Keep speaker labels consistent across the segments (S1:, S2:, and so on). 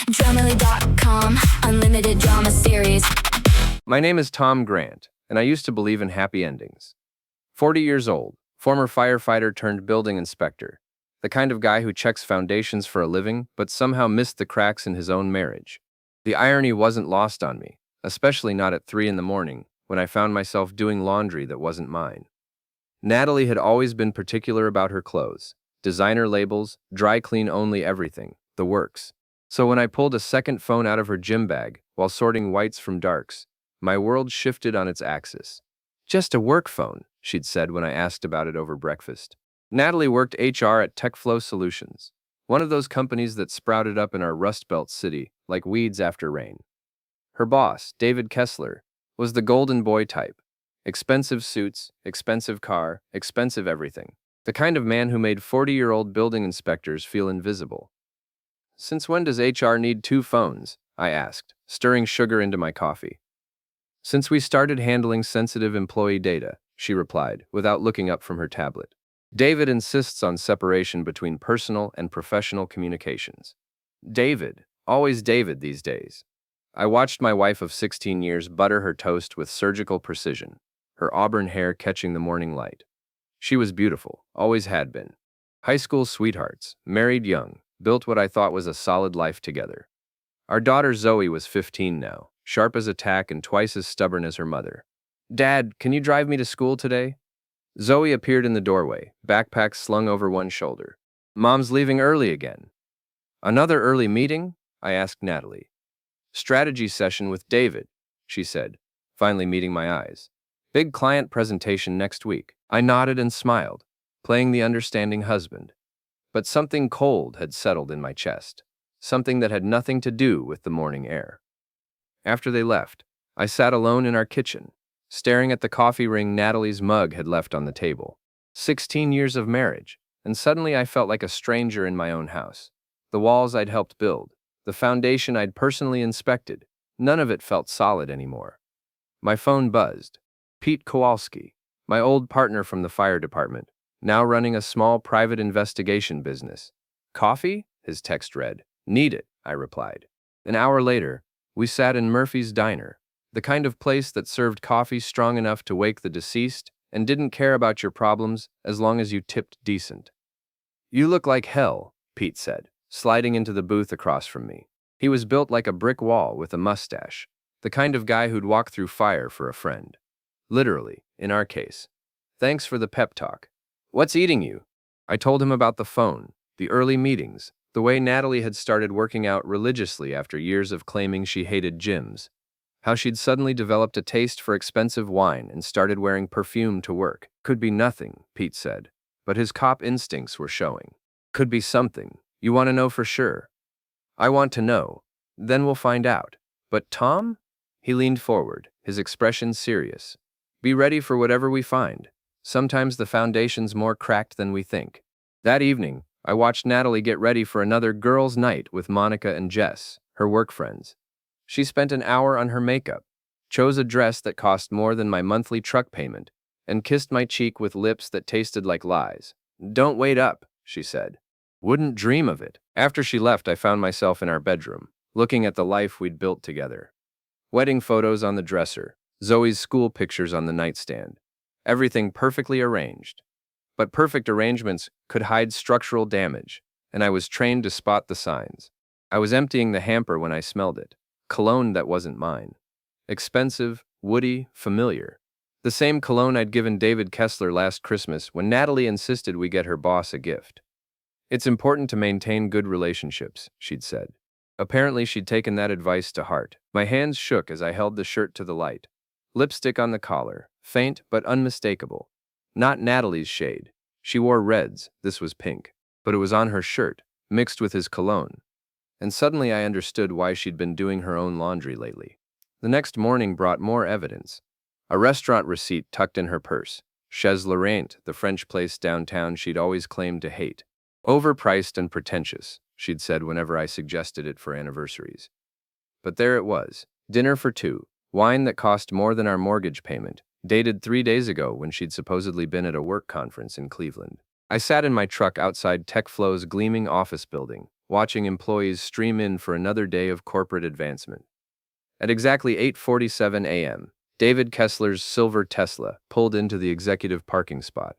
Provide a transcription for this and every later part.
S1: Dramily.com, unlimited drama series.
S2: My name is Tom Grant, and I used to believe in happy endings. 40 years old, former firefighter turned building inspector, the kind of guy who checks foundations for a living but somehow missed the cracks in his own marriage. The irony wasn't lost on me, especially not at 3 in the morning when I found myself doing laundry that wasn't mine. Natalie had always been particular about her clothes. Designer labels, dry clean only everything, the works. So when I pulled a second phone out of her gym bag while sorting whites from darks, my world shifted on its axis. Just a work phone, she'd said when I asked about it over breakfast. Natalie worked HR at TechFlow Solutions, one of those companies that sprouted up in our Rust Belt city like weeds after rain. Her boss, David Kessler, was the golden boy type. Expensive suits, expensive car, expensive everything. The kind of man who made 40-year-old building inspectors feel invisible. "Since when does HR need 2 phones?" I asked, stirring sugar into my coffee. "Since we started handling sensitive employee data," she replied, without looking up from her tablet. David insists on separation between personal and professional communications. David, always David these days. I watched my wife of 16 years butter her toast with surgical precision, her auburn hair catching the morning light. She was beautiful, always had been. High school sweethearts, married young, built what I thought was a solid life together. Our daughter Zoe was 15 now, sharp as a tack and twice as stubborn as her mother. "Dad, can you drive me to school today?" Zoe appeared in the doorway, backpack slung over one shoulder. "Mom's leaving early again." "Another early meeting?" I asked Natalie. "Strategy session with David," she said, finally meeting my eyes. "Big client presentation next week." I nodded and smiled, playing the understanding husband. But something cold had settled in my chest, something that had nothing to do with the morning air. After they left, I sat alone in our kitchen, staring at the coffee ring Natalie's mug had left on the table. 16 years of marriage, and suddenly I felt like a stranger in my own house. The walls I'd helped build, the foundation I'd personally inspected, none of it felt solid anymore. My phone buzzed. Pete Kowalski, my old partner from the fire department, now running a small private investigation business. "Coffee?" his text read. "Need it," I replied. An hour later, we sat in Murphy's Diner, the kind of place that served coffee strong enough to wake the deceased and didn't care about your problems as long as you tipped decent. "You look like hell," Pete said, sliding into the booth across from me. He was built like a brick wall with a mustache, the kind of guy who'd walk through fire for a friend. Literally, in our case. "Thanks for the pep talk. What's eating you?" I told him about the phone, the early meetings, the way Natalie had started working out religiously after years of claiming she hated gyms, how she'd suddenly developed a taste for expensive wine and started wearing perfume to work. "Could be nothing," Pete said, but his cop instincts were showing. "Could be something. You want to know for sure?" "I want to know. Then we'll find out." "But Tom?" He leaned forward, his expression serious. "Be ready for whatever we find. Sometimes the foundation's more cracked than we think." That evening, I watched Natalie get ready for another girls' night with Monica and Jess, her work friends. She spent an hour on her makeup, chose a dress that cost more than my monthly truck payment, and kissed my cheek with lips that tasted like lies. "Don't wait up," she said. "Wouldn't dream of it." After she left, I found myself in our bedroom, looking at the life we'd built together. Wedding photos on the dresser, Zoe's school pictures on the nightstand. Everything perfectly arranged. But perfect arrangements could hide structural damage, and I was trained to spot the signs. I was emptying the hamper when I smelled it. Cologne that wasn't mine. Expensive, woody, familiar. The same cologne I'd given David Kessler last Christmas when Natalie insisted we get her boss a gift. "It's important to maintain good relationships," she'd said. Apparently she'd taken that advice to heart. My hands shook as I held the shirt to the light. Lipstick on the collar, faint but unmistakable. Not Natalie's shade. She wore reds, this was pink. But it was on her shirt, mixed with his cologne. And suddenly I understood why she'd been doing her own laundry lately. The next morning brought more evidence. A restaurant receipt tucked in her purse. Chez Laurent, the French place downtown she'd always claimed to hate. "Overpriced and pretentious," she'd said whenever I suggested it for anniversaries. But there it was, dinner for 2, wine that cost more than our mortgage payment, dated 3 days ago when she'd supposedly been at a work conference in Cleveland. I sat in my truck outside TechFlow's gleaming office building, watching employees stream in for another day of corporate advancement. At exactly 8:47 a.m., David Kessler's silver Tesla pulled into the executive parking spot.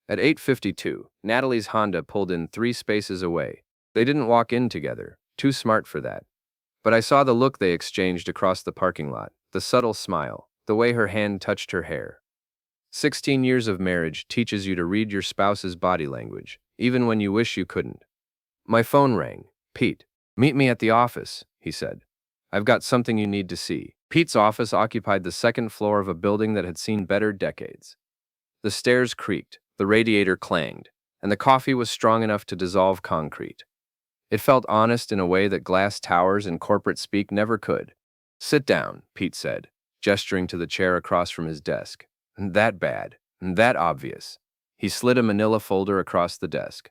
S2: At 8:52, Natalie's Honda pulled in 3 spaces away. They didn't walk in together, too smart for that. But I saw the look they exchanged across the parking lot, the subtle smile, the way her hand touched her hair. 16 years of marriage teaches you to read your spouse's body language, even when you wish you couldn't. My phone rang. "Pete, meet me at the office," he said. "I've got something you need to see." Pete's office occupied the second floor of a building that had seen better decades. The stairs creaked, the radiator clanged, and the coffee was strong enough to dissolve concrete. It felt honest in a way that glass towers and corporate speak never could. "Sit down," Pete said, gesturing to the chair across from his desk. "That bad? That obvious?" He slid a manila folder across the desk.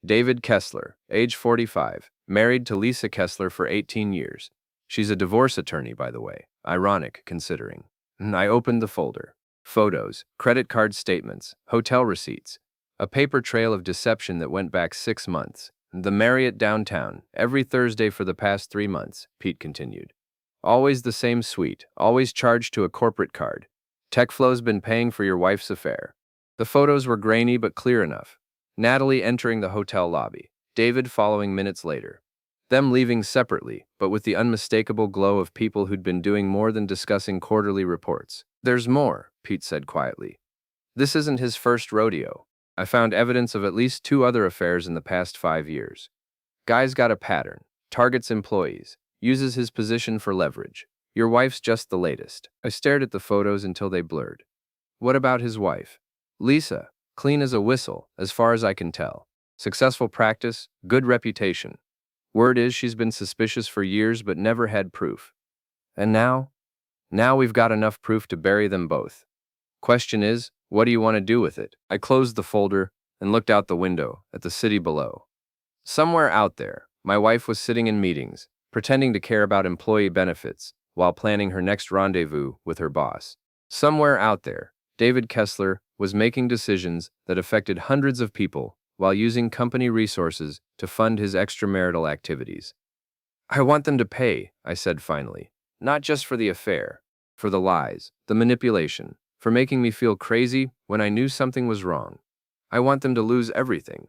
S2: "David Kessler, age 45, married to Lisa Kessler for 18 years. She's a divorce attorney, by the way. Ironic, considering." I opened the folder. Photos, credit card statements, hotel receipts. A paper trail of deception that went back 6 months. "The Marriott downtown, every Thursday for the past 3 months," Pete continued. "Always the same suite, always charged to a corporate card. TechFlow's been paying for your wife's affair." The photos were grainy but clear enough. Natalie entering the hotel lobby, David following minutes later. Them leaving separately, but with the unmistakable glow of people who'd been doing more than discussing quarterly reports. "There's more," Pete said quietly. "This isn't his first rodeo. I found evidence of at least 2 other affairs in the past 5 years. Guy's got a pattern, targets employees, uses his position for leverage. Your wife's just the latest." I stared at the photos until they blurred. "What about his wife?" "Lisa, clean as a whistle, as far as I can tell. Successful practice, good reputation. Word is she's been suspicious for years but never had proof. And now? Now we've got enough proof to bury them both. Question is, what do you want to do with it?" I closed the folder and looked out the window at the city below. Somewhere out there, my wife was sitting in meetings, pretending to care about employee benefits while planning her next rendezvous with her boss. Somewhere out there, David Kessler was making decisions that affected hundreds of people while using company resources to fund his extramarital activities. "I want them to pay," I said finally. "Not just for the affair, for the lies, the manipulation, for making me feel crazy when I knew something was wrong. I want them to lose everything."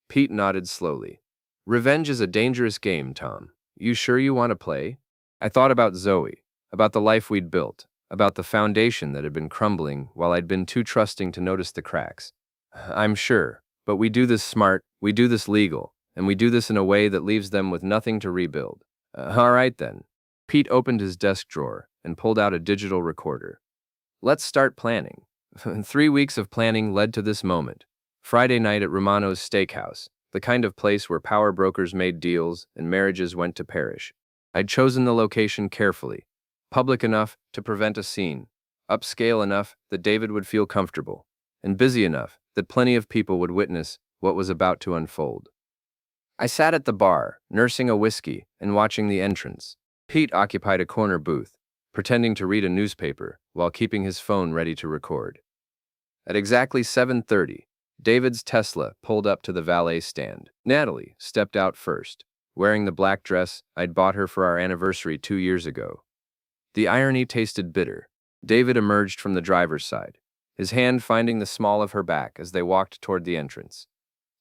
S2: Pete nodded slowly. "Revenge is a dangerous game, Tom. You sure you want to play?" I thought about Zoe, about the life we'd built, about the foundation that had been crumbling while I'd been too trusting to notice the cracks. "I'm sure, but we do this smart, we do this legal, and we do this in a way that leaves them with nothing to rebuild." All right then." Pete opened his desk drawer and pulled out a digital recorder. "Let's start planning." 3 weeks of planning led to this moment. Friday night at Romano's Steakhouse, the kind of place where power brokers made deals and marriages went to perish. I'd chosen the location carefully, public enough to prevent a scene, upscale enough that David would feel comfortable, and busy enough that plenty of people would witness what was about to unfold. I sat at the bar, nursing a whiskey and watching the entrance. Pete occupied a corner booth, pretending to read a newspaper while keeping his phone ready to record. At exactly 7:30, David's Tesla pulled up to the valet stand. Natalie stepped out first, wearing the black dress I'd bought her for our anniversary 2 years ago. The irony tasted bitter. David emerged from the driver's side, his hand finding the small of her back as they walked toward the entrance.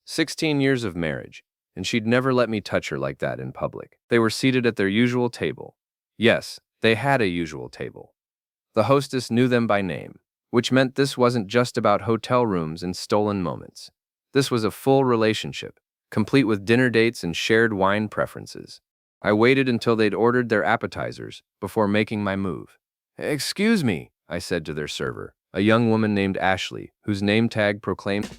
S2: 16 years of marriage, and she'd never let me touch her like that in public. They were seated at their usual table. Yes, they had a usual table. The hostess knew them by name, which meant this wasn't just about hotel rooms and stolen moments. This was a full relationship, complete with dinner dates and shared wine preferences. I waited until they'd ordered their appetizers before making my move. "Excuse me," I said to their server, a young woman named Ashley, whose name tag proclaimed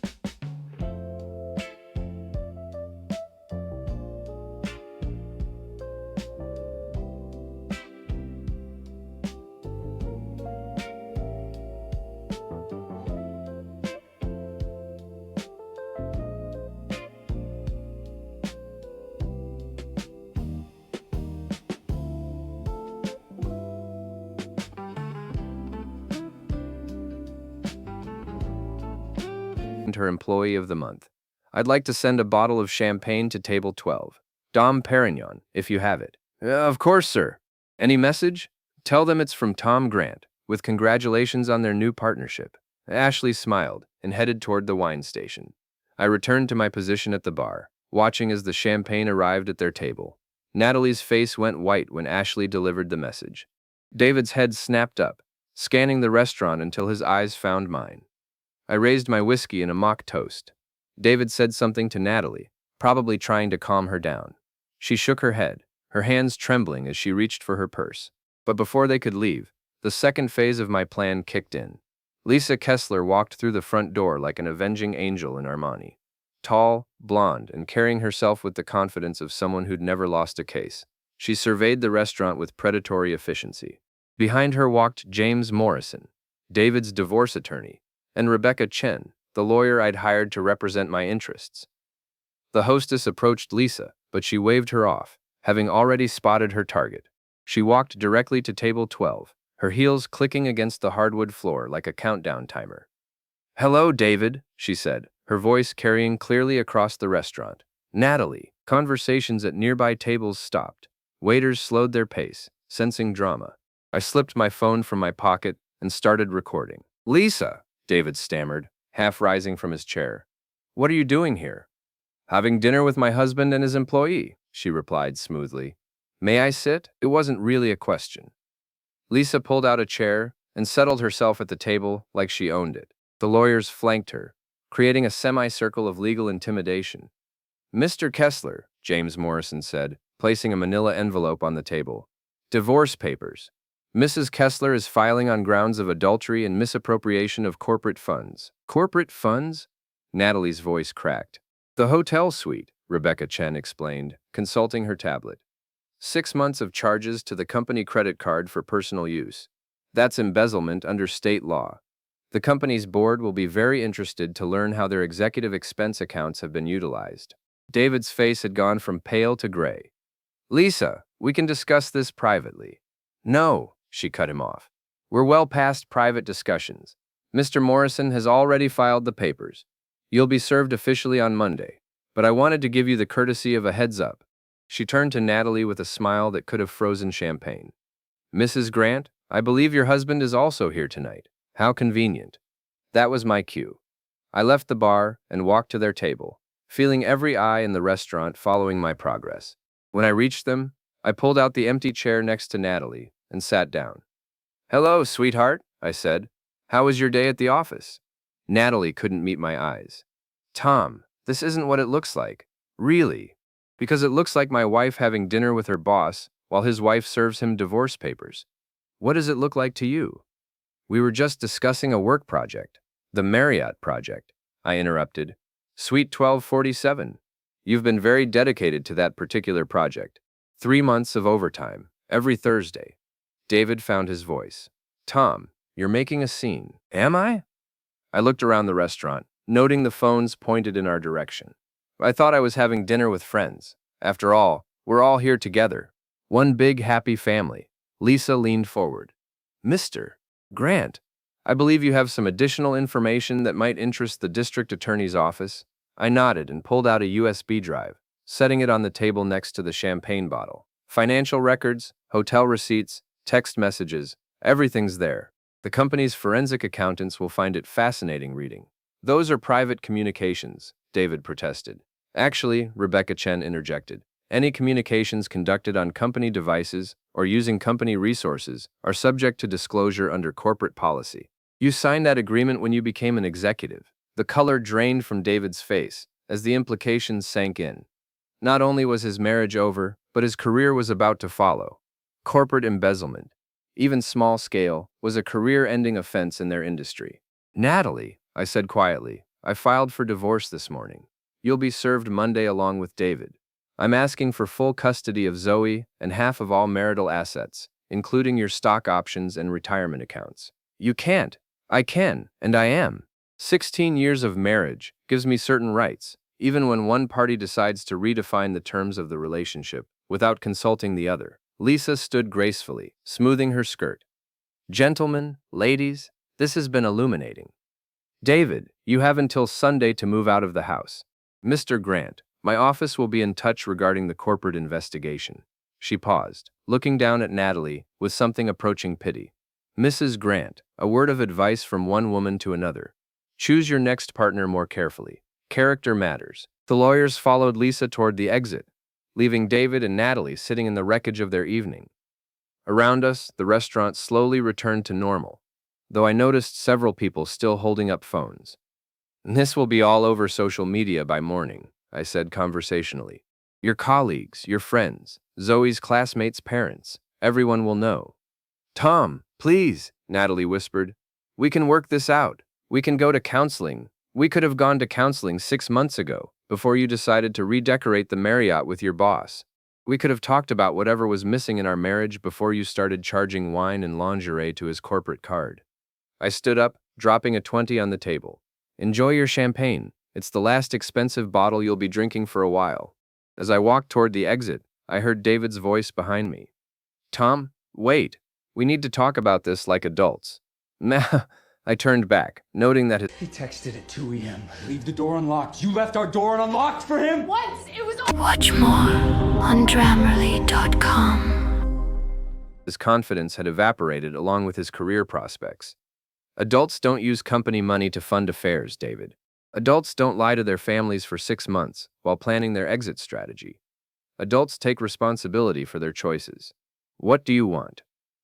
S2: her Employee of the Month. "I'd like to send a bottle of champagne to table 12. Dom Perignon, if you have it. Of course, sir. Any message? Tell them it's from Tom Grant, with congratulations on their new partnership. Ashley smiled and headed toward the wine station. I returned to my position at the bar, watching as the champagne arrived at their table. Natalie's face went white when Ashley delivered the message. David's head snapped up, scanning the restaurant until his eyes found mine. I raised my whiskey in a mock toast. David said something to Natalie, probably trying to calm her down. She shook her head, her hands trembling as she reached for her purse. But before they could leave, the second phase of my plan kicked in. Lisa Kessler walked through the front door like an avenging angel in Armani. Tall, blonde, and carrying herself with the confidence of someone who'd never lost a case. She surveyed the restaurant with predatory efficiency. Behind her walked James Morrison, David's divorce attorney, and Rebecca Chen, the lawyer I'd hired to represent my interests. The hostess approached Lisa, but she waved her off, having already spotted her target. She walked directly to table 12, her heels clicking against the hardwood floor like a countdown timer. "Hello, David," she said, her voice carrying clearly across the restaurant. "Natalie." Conversations at nearby tables stopped. Waiters slowed their pace, sensing drama. I slipped my phone from my pocket and started recording. "Lisa," David stammered, half rising from his chair. "What are you doing here?" "Having dinner with my husband and his employee," she replied smoothly. "May I sit?" It wasn't really a question. Lisa pulled out a chair and settled herself at the table like she owned it. The lawyers flanked her, creating a semicircle of legal intimidation. "Mr. Kessler," James Morrison said, placing a manila envelope on the table. "Divorce papers. Mrs. Kessler is filing on grounds of adultery and misappropriation of corporate funds." "Corporate funds?" Natalie's voice cracked. "The hotel suite," Rebecca Chen explained, consulting her tablet. 6 months of charges to the company credit card for personal use. That's embezzlement under state law. The company's board will be very interested to learn how their executive expense accounts have been utilized. David's face had gone from pale to gray. "Lisa, we can discuss this privately." "No," she cut him off. "We're well past private discussions. Mr. Morrison has already filed the papers. You'll be served officially on Monday, but I wanted to give you the courtesy of a heads up." She turned to Natalie with a smile that could have frozen champagne. "Mrs. Grant, I believe your husband is also here tonight. How convenient." That was my cue. I left the bar and walked to their table, feeling every eye in the restaurant following my progress. When I reached them, I pulled out the empty chair next to Natalie and sat down. "Hello, sweetheart," I said. "How was your day at the office?" Natalie couldn't meet my eyes. "Tom, this isn't what it looks like. Really. Because it looks like my wife having dinner with her boss while his wife serves him divorce papers. What does it look like to you?" "We were just discussing a work project." "The Marriott project," I interrupted. "Suite 1247. You've been very dedicated to that particular project. 3 months of overtime, every Thursday." David found his voice. "Tom, you're making a scene." "Am I?" I looked around the restaurant, noting the phones pointed in our direction. I thought I was having dinner with friends. After all, we're all here together. One big happy family. Lisa leaned forward. "Mr. Grant, I believe you have some additional information that might interest the district attorney's office." I nodded and pulled out a USB drive, setting it on the table next to the champagne bottle. "Financial records, hotel receipts, text messages, everything's there. The company's forensic accountants will find it fascinating reading." "Those are private communications," David protested. "Actually," Rebecca Chen interjected, "any communications conducted on company devices or using company resources are subject to disclosure under corporate policy." "You signed that agreement when you became an executive." The color drained from David's face as the implications sank in. Not only was his marriage over, but his career was about to follow. Corporate embezzlement, even small scale, was a career-ending offense in their industry. "Natalie," I said quietly, "I filed for divorce this morning. You'll be served Monday along with David. I'm asking for full custody of Zoe and half of all marital assets, including your stock options and retirement accounts." "You can't." "I can, and I am. 16 years of marriage gives me certain rights, even when one party decides to redefine the terms of the relationship without consulting the other." Lisa stood gracefully, smoothing her skirt. "Gentlemen, ladies, this has been illuminating. David, you have until Sunday to move out of the house. Mr. Grant, My office will be in touch regarding the corporate investigation. She paused, looking down at Natalie with something approaching pity. Mrs. Grant, a word of advice from one woman to another. Choose your next partner more carefully. Character matters. The lawyers followed Lisa toward the exit, leaving David and Natalie sitting in the wreckage of their evening. Around us, the restaurant slowly returned to normal, though I noticed several people still holding up phones. This will be all over social media by morning, I said conversationally. Your colleagues, your friends, Zoe's classmates' parents, everyone will know. Tom, please, Natalie whispered. We can work this out. We can go to counseling. We could have gone to counseling 6 months ago, before you decided to redecorate the Marriott with your boss. We could have talked about whatever was missing in our marriage before you started charging wine and lingerie to his corporate card. I stood up, dropping a 20 on the table. Enjoy your champagne. It's the last expensive bottle you'll be drinking for a while. As I walked toward the exit, I heard David's voice behind me. Tom, wait. We need to talk about this like adults. Meh. I turned back, noting that
S3: He texted at 2 a.m. Leave the door unlocked. You left our door unlocked for him?
S1: Once it was
S4: Watch more on Grammarly.com.
S2: his confidence had evaporated along with his career prospects. Adults don't use company money to fund affairs, David. Adults don't lie to their families for 6 months while planning their exit strategy. Adults take responsibility for their choices. What do you want?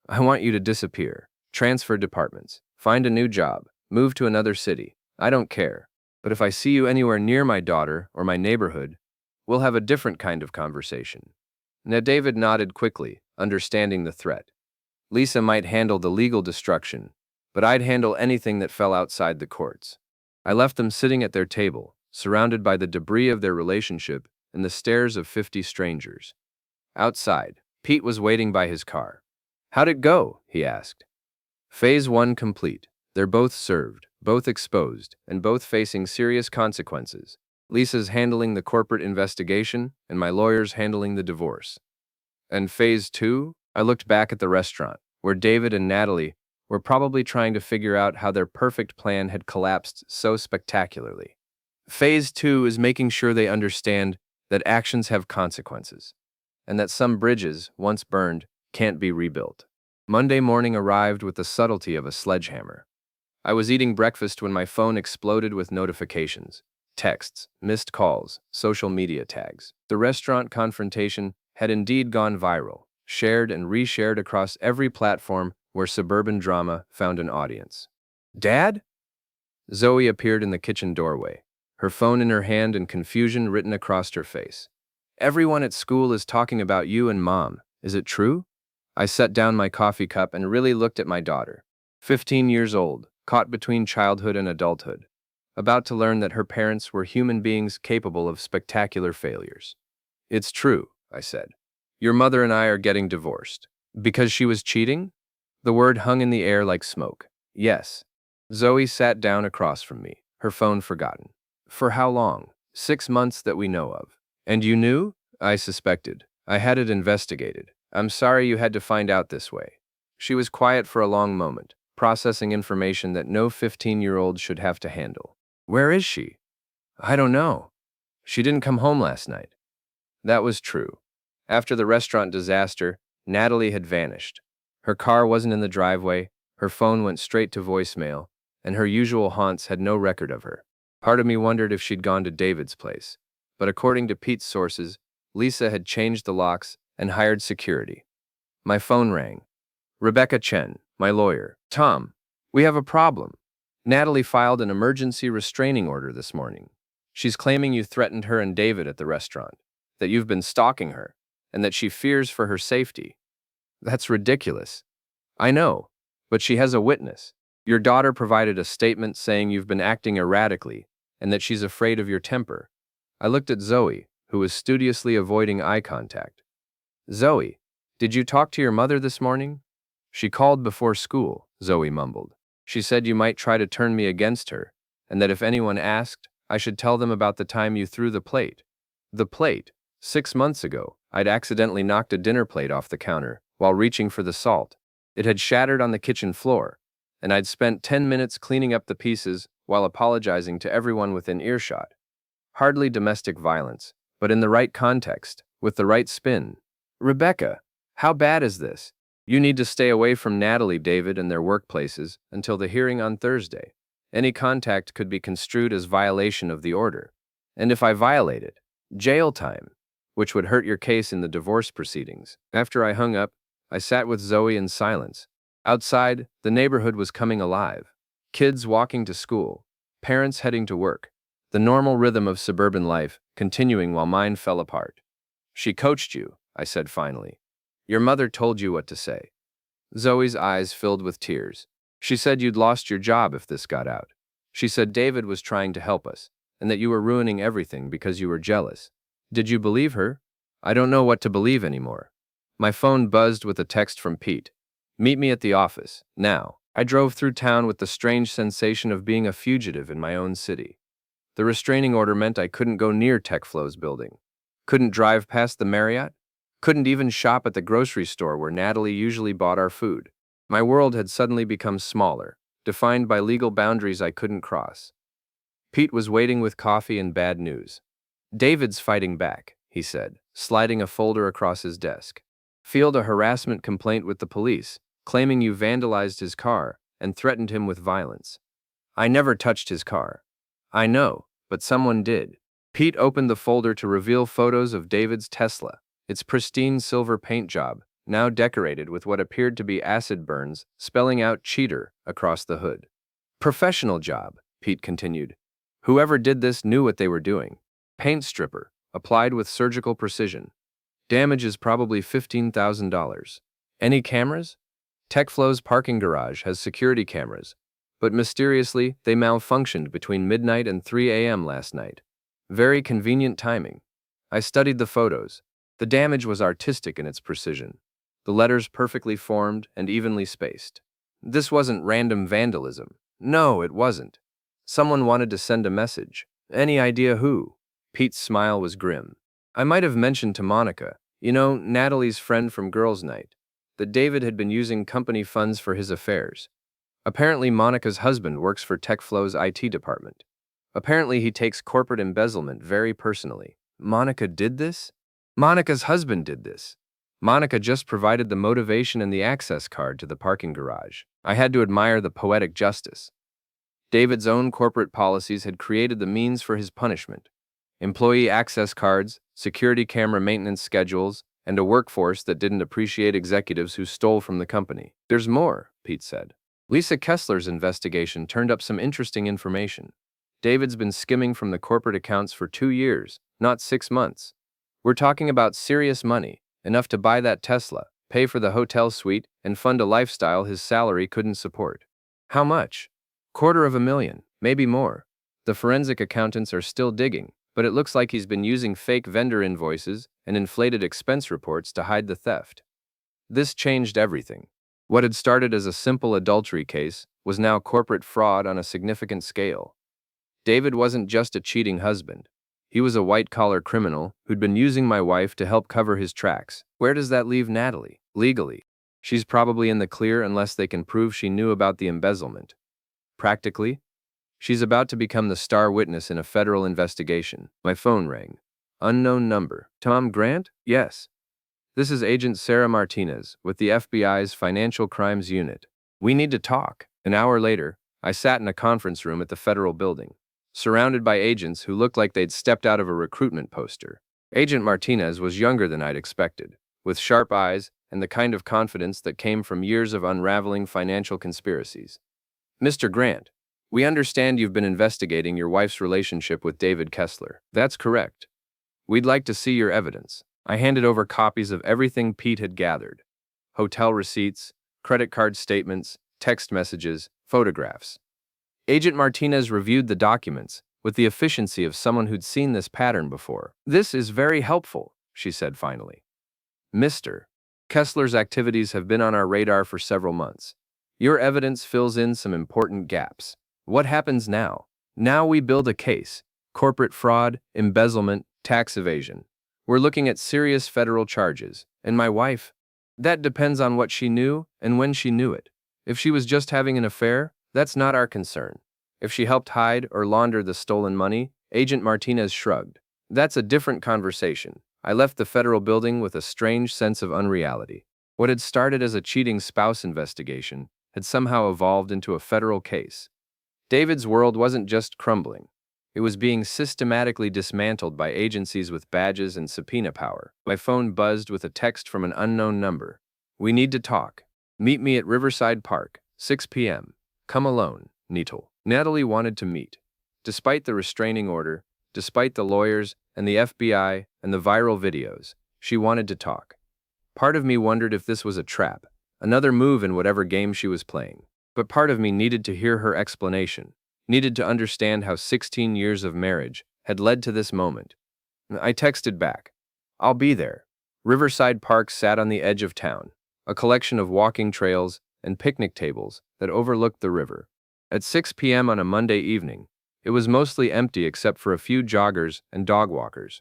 S2: I want you to disappear, transfer departments, find a new job, move to another city. I don't care. But if I see you anywhere near my daughter or my neighborhood, we'll have a different kind of conversation. Now David nodded quickly, understanding the threat. Lisa might handle the legal destruction, but I'd handle anything that fell outside the courts. I left them sitting at their table, surrounded by the debris of their relationship and the stares of 50 strangers. Outside, Pete was waiting by his car. How'd it go? He asked. Phase 1 complete. They're both served, both exposed, and both facing serious consequences. Lisa's handling the corporate investigation, and my lawyer's handling the divorce. And Phase 2? I looked back at the restaurant, where David and Natalie were probably trying to figure out how their perfect plan had collapsed so spectacularly. Phase 2 is making sure they understand that actions have consequences, and that some bridges, once burned, can't be rebuilt. Monday morning arrived with the subtlety of a sledgehammer. I was eating breakfast when my phone exploded with notifications, texts, missed calls, social media tags. The restaurant confrontation had indeed gone viral, shared and reshared across every platform where suburban drama found an audience. Dad? Zoe appeared in the kitchen doorway, her phone in her hand and confusion written across her face. Everyone at school is talking about you and Mom. Is it true? I set down my coffee cup and really looked at my daughter. 15 years old, caught between childhood and adulthood, about to learn that her parents were human beings capable of spectacular failures. It's true, I said. Your mother and I are getting divorced. Because she was cheating? The word hung in the air like smoke. Yes. Zoe sat down across from me, her phone forgotten. For how long? 6 months that we know of. And you knew? I suspected. I had it investigated. I'm sorry you had to find out this way. She was quiet for a long moment, processing information that no 15-year-old should have to handle. Where is she? I don't know. She didn't come home last night. That was true. After the restaurant disaster, Natalie had vanished. Her car wasn't in the driveway, her phone went straight to voicemail, and her usual haunts had no record of her. Part of me wondered if she'd gone to David's place. But according to Pete's sources, Lisa had changed the locks and hired security. My phone rang. Rebecca Chen, my lawyer. Tom, we have a problem. Natalie filed an emergency restraining order this morning. She's claiming you threatened her and David at the restaurant, that you've been stalking her, and that she fears for her safety. That's ridiculous. I know, but she has a witness. Your daughter provided a statement saying you've been acting erratically and that she's afraid of your temper. I looked at Zoe, who was studiously avoiding eye contact. Zoe, did you talk to your mother this morning? She called before school, Zoe mumbled. She said you might try to turn me against her, and that if anyone asked, I should tell them about the time you threw the plate. The plate. 6 months ago, I'd accidentally knocked a dinner plate off the counter while reaching for the salt. It had shattered on the kitchen floor, and I'd spent 10 minutes cleaning up the pieces while apologizing to everyone within earshot. Hardly domestic violence, but in the right context, with the right spin. Rebecca, how bad is this? You need to stay away from Natalie, David, and their workplaces until the hearing on Thursday. Any contact could be construed as violation of the order. And if I violate it, jail time, which would hurt your case in the divorce proceedings. After I hung up, I sat with Zoe in silence. Outside, the neighborhood was coming alive. Kids walking to school, parents heading to work, the normal rhythm of suburban life continuing while mine fell apart. She coached you, I said finally. Your mother told you what to say. Zoe's eyes filled with tears. She said you'd lost your job if this got out. She said David was trying to help us, and that you were ruining everything because you were jealous. Did you believe her? I don't know what to believe anymore. My phone buzzed with a text from Pete. Meet me at the office, now. I drove through town with the strange sensation of being a fugitive in my own city. The restraining order meant I couldn't go near TechFlow's building. Couldn't drive past the Marriott. Couldn't even shop at the grocery store where Natalie usually bought our food. My world had suddenly become smaller, defined by legal boundaries I couldn't cross. Pete was waiting with coffee and bad news. David's fighting back, he said, sliding a folder across his desk. Filed a harassment complaint with the police, claiming you vandalized his car and threatened him with violence. I never touched his car. I know, but someone did. Pete opened the folder to reveal photos of David's Tesla, its pristine silver paint job, now decorated with what appeared to be acid burns, spelling out cheater across the hood. Professional job, Pete continued. Whoever did this knew what they were doing. Paint stripper, applied with surgical precision. Damage is probably $15,000. Any cameras? TechFlow's parking garage has security cameras, but mysteriously, they malfunctioned between midnight and 3 a.m. last night. Very convenient timing. I studied the photos. The damage was artistic in its precision. The letters perfectly formed and evenly spaced. This wasn't random vandalism. No, it wasn't. Someone wanted to send a message. Any idea who? Pete's smile was grim. I might have mentioned to Monica, Natalie's friend from girls' night, that David had been using company funds for his affairs. Apparently Monica's husband works for TechFlow's IT department. Apparently he takes corporate embezzlement very personally. Monica did this? Monica's husband did this. Monica just provided the motivation and the access card to the parking garage. I had to admire the poetic justice. David's own corporate policies had created the means for his punishment. Employee access cards, security camera maintenance schedules, and a workforce that didn't appreciate executives who stole from the company. There's more, Pete said. Lisa Kessler's investigation turned up some interesting information. David's been skimming from the corporate accounts for 2 years, not 6 months. We're talking about serious money, enough to buy that Tesla, pay for the hotel suite, and fund a lifestyle his salary couldn't support. How much? $250,000, maybe more. The forensic accountants are still digging, but it looks like he's been using fake vendor invoices and inflated expense reports to hide the theft. This changed everything. What had started as a simple adultery case was now corporate fraud on a significant scale. David wasn't just a cheating husband. He was a white-collar criminal who'd been using my wife to help cover his tracks. Where does that leave Natalie? Legally, she's probably in the clear unless they can prove she knew about the embezzlement. Practically, she's about to become the star witness in a federal investigation. My phone rang. Unknown number. Tom Grant? Yes. This is Agent Sarah Martinez with the FBI's Financial Crimes Unit. We need to talk. An hour later, I sat in a conference room at the federal building, surrounded by agents who looked like they'd stepped out of a recruitment poster. Agent Martinez was younger than I'd expected, with sharp eyes and the kind of confidence that came from years of unraveling financial conspiracies. Mr. Grant, we understand you've been investigating your wife's relationship with David Kessler. That's correct. We'd like to see your evidence. I handed over copies of everything Pete had gathered. Hotel receipts, credit card statements, text messages, photographs. Agent Martinez reviewed the documents with the efficiency of someone who'd seen this pattern before. This is very helpful, she said finally. Mr. Kessler's activities have been on our radar for several months. Your evidence fills in some important gaps. What happens now? Now we build a case. Corporate fraud, embezzlement, tax evasion. We're looking at serious federal charges. And my wife? That depends on what she knew and when she knew it. If she was just having an affair, that's not our concern. If she helped hide or launder the stolen money, Agent Martinez shrugged. That's a different conversation. I left the federal building with a strange sense of unreality. What had started as a cheating spouse investigation had somehow evolved into a federal case. David's world wasn't just crumbling. It was being systematically dismantled by agencies with badges and subpoena power. My phone buzzed with a text from an unknown number. "We need to talk. Meet me at Riverside Park, 6 p.m. Come alone, Neetal." Natalie wanted to meet. Despite the restraining order, despite the lawyers and the FBI and the viral videos, she wanted to talk. Part of me wondered if this was a trap, another move in whatever game she was playing. But part of me needed to hear her explanation, needed to understand how 16 years of marriage had led to this moment. I texted back, "I'll be there." Riverside Park sat on the edge of town, a collection of walking trails and picnic tables that overlooked the river. At 6 p.m. on a Monday evening, it was mostly empty except for a few joggers and dog walkers.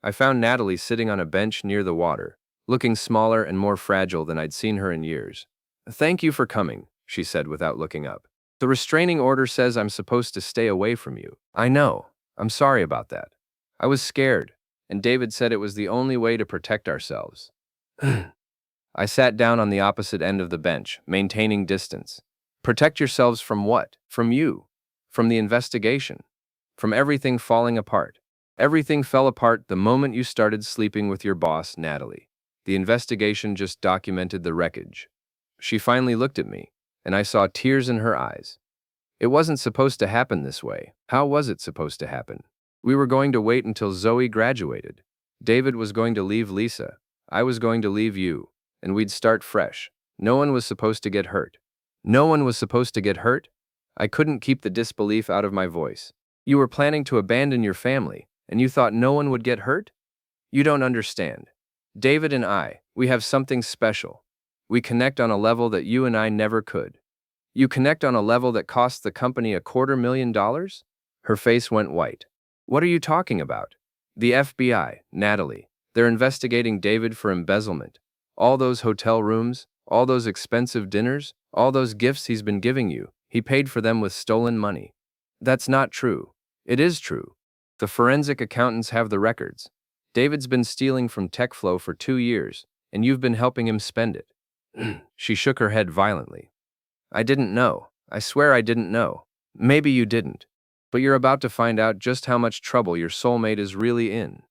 S2: I found Natalie sitting on a bench near the water, looking smaller and more fragile than I'd seen her in years. "Thank you for coming," she said without looking up. "The restraining order says I'm supposed to stay away from you." "I know. I'm sorry about that. I was scared, and David said it was the only way to protect ourselves." I sat down on the opposite end of the bench, maintaining distance. Protect yourselves from what? From you. From the investigation. From everything falling apart. Everything fell apart the moment you started sleeping with your boss, Natalie. The investigation just documented the wreckage. She finally looked at me, and I saw tears in her eyes. It wasn't supposed to happen this way. How was it supposed to happen? We were going to wait until Zoe graduated. David was going to leave Lisa. I was going to leave you, and we'd start fresh. No one was supposed to get hurt. No one was supposed to get hurt? I couldn't keep the disbelief out of my voice. You were planning to abandon your family, and you thought no one would get hurt? You don't understand. David and I, we have something special. We connect on a level that you and I never could. You connect on a level that cost the company $250,000? Her face went white. What are you talking about? The FBI, Natalie. They're investigating David for embezzlement. All those hotel rooms, all those expensive dinners, all those gifts he's been giving you, he paid for them with stolen money. That's not true. It is true. The forensic accountants have the records. David's been stealing from TechFlow for 2 years, and you've been helping him spend it. She shook her head violently. I didn't know. I swear I didn't know. Maybe you didn't. But you're about to find out just how much trouble your soulmate is really in.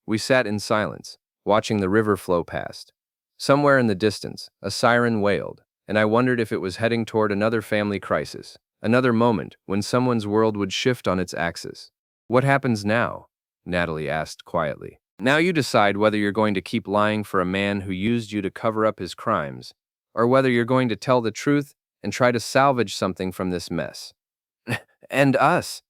S2: We sat in silence, watching the river flow past. Somewhere in the distance, a siren wailed, and I wondered if it was heading toward another family crisis, another moment when someone's world would shift on its axis. What happens now? Natalie asked quietly. Now you decide whether you're going to keep lying for a man who used you to cover up his crimes, or whether you're going to tell the truth and try to salvage something from this mess. And us.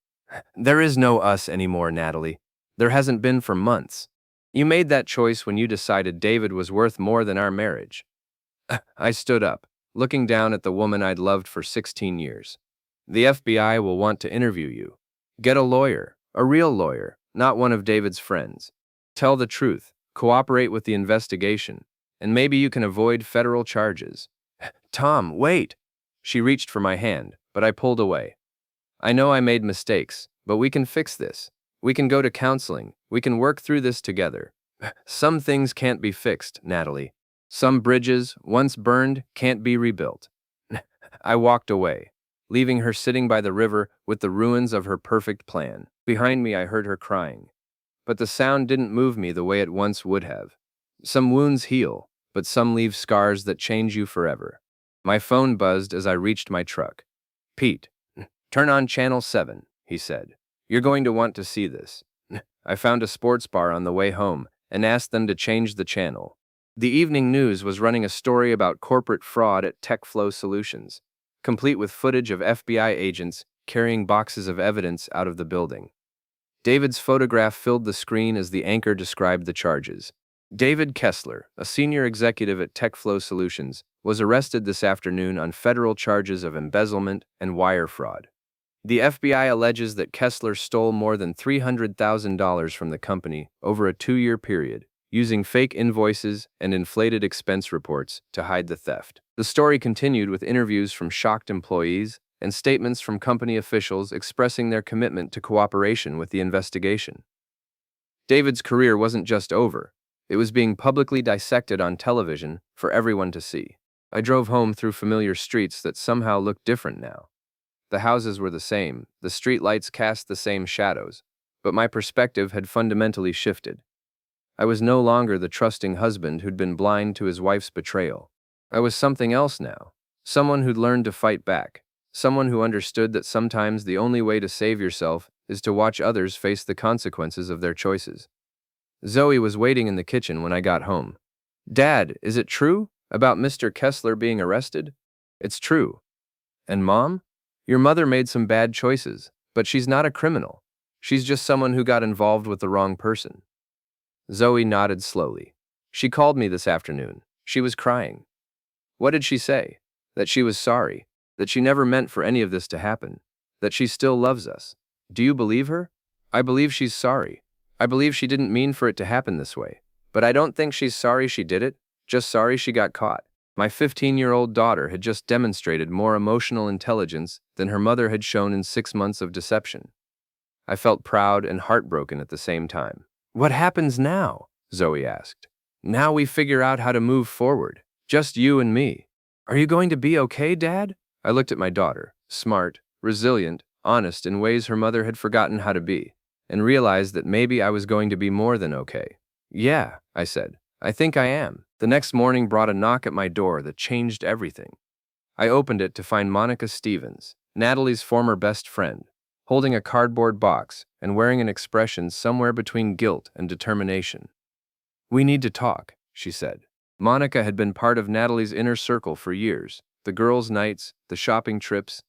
S2: There is no us anymore, Natalie. There hasn't been for months. You made that choice when you decided David was worth more than our marriage. I stood up, looking down at the woman I'd loved for 16 years. The FBI will want to interview you. Get a lawyer, a real lawyer, not one of David's friends. Tell the truth, cooperate with the investigation, and maybe you can avoid federal charges. Tom, wait! She reached for my hand, but I pulled away. I know I made mistakes, but we can fix this. We can go to counseling. We can work through this together. Some things can't be fixed, Natalie. Some bridges, once burned, can't be rebuilt. I walked away, leaving her sitting by the river with the ruins of her perfect plan. Behind me, I heard her crying. But the sound didn't move me the way it once would have. Some wounds heal, but some leave scars that change you forever. My phone buzzed as I reached my truck. Pete, turn on Channel 7, he said. You're going to want to see this. I found a sports bar on the way home and asked them to change the channel. The evening news was running a story about corporate fraud at TechFlow Solutions, complete with footage of FBI agents carrying boxes of evidence out of the building. David's photograph filled the screen as the anchor described the charges. David Kessler, a senior executive at TechFlow Solutions, was arrested this afternoon on federal charges of embezzlement and wire fraud. The FBI alleges that Kessler stole more than $300,000 from the company over a 2-year period, using fake invoices and inflated expense reports to hide the theft. The story continued with interviews from shocked employees and statements from company officials expressing their commitment to cooperation with the investigation. David's career wasn't just over. It was being publicly dissected on television for everyone to see. I drove home through familiar streets that somehow looked different now. The houses were the same, the street lights cast the same shadows, but my perspective had fundamentally shifted. I was no longer the trusting husband who'd been blind to his wife's betrayal. I was something else now, someone who'd learned to fight back, someone who understood that sometimes the only way to save yourself is to watch others face the consequences of their choices. Zoe was waiting in the kitchen when I got home. "Dad, is it true about Mr. Kessler being arrested?" "It's true." "And Mom? Your mother made some bad choices, but she's not a criminal. She's just someone who got involved with the wrong person." Zoe nodded slowly. "She called me this afternoon. She was crying." "What did she say?" "That she was sorry, that she never meant for any of this to happen, that she still loves us." "Do you believe her?" "I believe she's sorry. I believe she didn't mean for it to happen this way. But I don't think she's sorry she did it, just sorry she got caught." My 15-year-old daughter had just demonstrated more emotional intelligence than her mother had shown in 6 months of deception. I felt proud and heartbroken at the same time. "What happens now?" Zoe asked. "Now we figure out how to move forward. Just you and me." "Are you going to be okay, Dad?" I looked at my daughter, smart, resilient, honest in ways her mother had forgotten how to be, and realized that maybe I was going to be more than okay. "Yeah," I said. "I think I am." The next morning brought a knock at my door that changed everything. I opened it to find Monica Stevens, Natalie's former best friend, holding a cardboard box and wearing an expression somewhere between guilt and determination. "We need to talk," she said. Monica had been part of Natalie's inner circle for years, the girls' nights, the shopping trips,